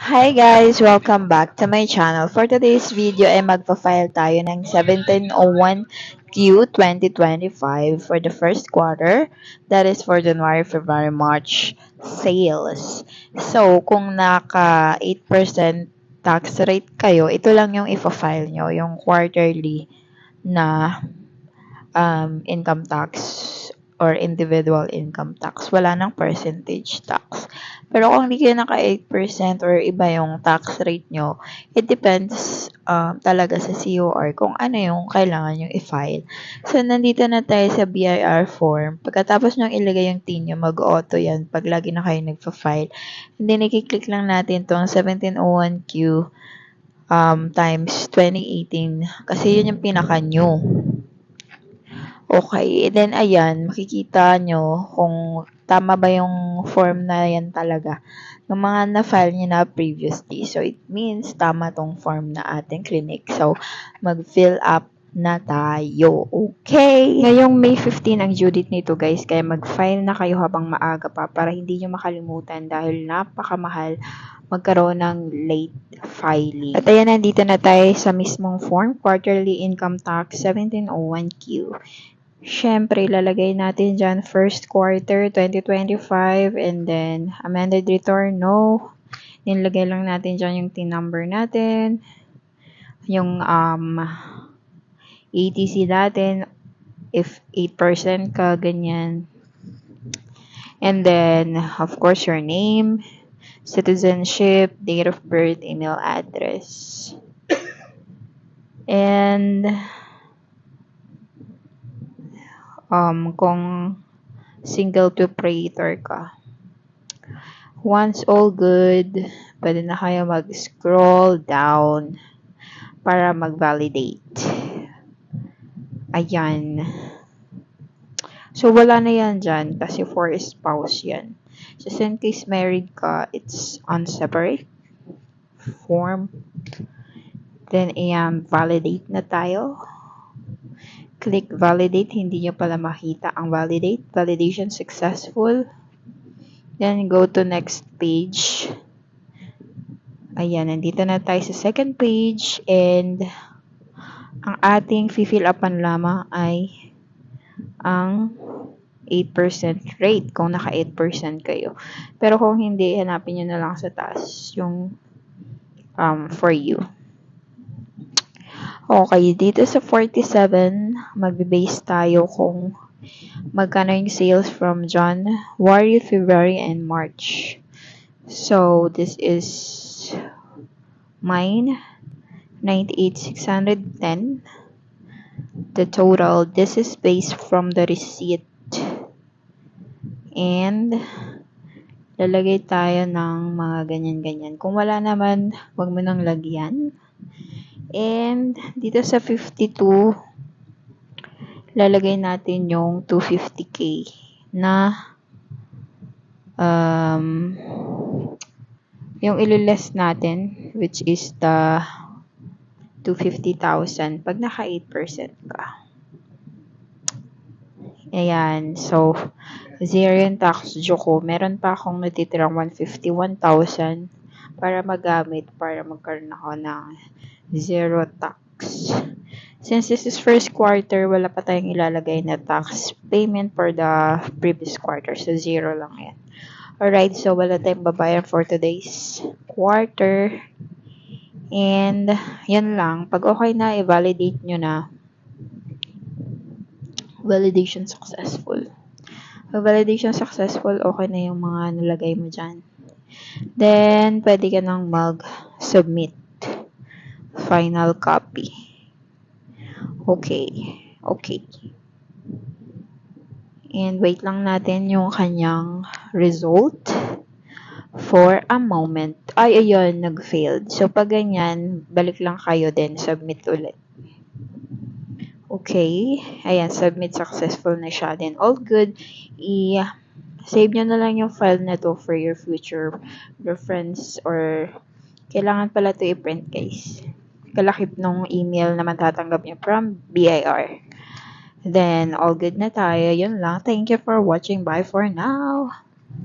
Hi guys! Welcome back to my channel. For today's video ay magpa-file tayo ng 1701Q 2025 for the first quarter. That is for January, February, March sales. So, kung naka 8% tax rate kayo, ito lang yung ipa-file nyo, yung quarterly na income tax or individual income tax. Wala ng percentage tax. Pero kung hindi kayo naka 8% or iba yung tax rate nyo, it depends talaga sa COR kung ano yung kailangan yung i-file. So, nandito na tayo sa BIR form. Pagkatapos nyo ilagay yung TIN nyo, mag-auto yan pag lagi na kayo nagpa-file. Hindi nakiklik lang natin tong 1701Q times 2018 kasi yun yung pinaka-new. Okay, then ayan, makikita nyo kung tama ba yung form na yan talaga. Yung mga na-file nyo na previously. So, it means tama tong form na ating clinic. So, mag-fill up na tayo. Okay? Ngayong May 15 ang due date nito guys, kaya mag-file na kayo habang maaga pa para hindi nyo makalimutan dahil napakamahal magkaroon ng late filing. At ayan, nandito na tayo sa mismong form, Quarterly Income Tax 1701Q. Siyempre, ilalagay natin dyan first quarter 2025 and then amended return, no. Nilagay lang natin dyan yung TIN number natin, yung ATC natin, if 8% ka, ganyan. And then, of course, your name, citizenship, date of birth, email address. And kung single proprietor ka. Once all good, pwede na kayo mag-scroll down para mag-validate. Ayan. So, wala na yan dyan kasi for spouse yan. Just in case married ka, it's on separate form. Then, ayan, validate na tayo. Click validate. Hindi nyo pala makita ang validate. Validation successful. Then, go to next page. Ayan, nandito na tayo sa second page. And, ang ating fill upan lamang ay ang 8% rate kung naka 8% kayo. Pero kung hindi, hanapin nyo na lang sa taas yung for you. Okay, dito sa 47, magbe-base tayo kung magkano yung sales from January, February, and March. So, this is mine, 98,610. The total, this is based from the receipt. And, lalagay tayo ng mga ganyan-ganyan. Kung wala naman, wag mo nang lagyan. And, dito sa 52, lalagay natin yung 250K na yung ililess natin, which is the 250,000 pag naka 8% ka. Ayan, so, zero yung tax due ko. Meron pa akong natitirang 151,000 para magamit, para magkaroon ako ng zero tax. Since this is first quarter, wala pa tayong ilalagay na tax payment for the previous quarter. So, zero lang yan. Alright, so wala tayong babayan for today's quarter. And, yan lang. Pag okay na, i-validate nyo na. Validation successful. Pag validation successful, okay na yung mga nalagay mo dyan. Then, pwede ka nang mag-submit. Final copy. Okay. Okay. And wait lang natin yung kanyang result for a moment. Ay, ayun, nag-failed. So, pag ganyan, balik lang kayo din, submit ulit. Okay. Ayan, submit successful na siya. Then, all good. I-save nyo na lang yung file na to for your future reference or kailangan pala to i-print, guys. Kalakip nung email na matatanggap nyo from BIR. Then, all good na tayo. Yun lang. Thank you for watching. Bye for now.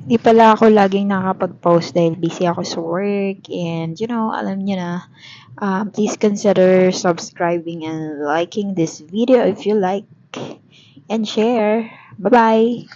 Di pala ako laging nakakapag-post dahil busy ako sa work and alam niyo na, please consider subscribing and liking this video if you like and share. Bye-bye!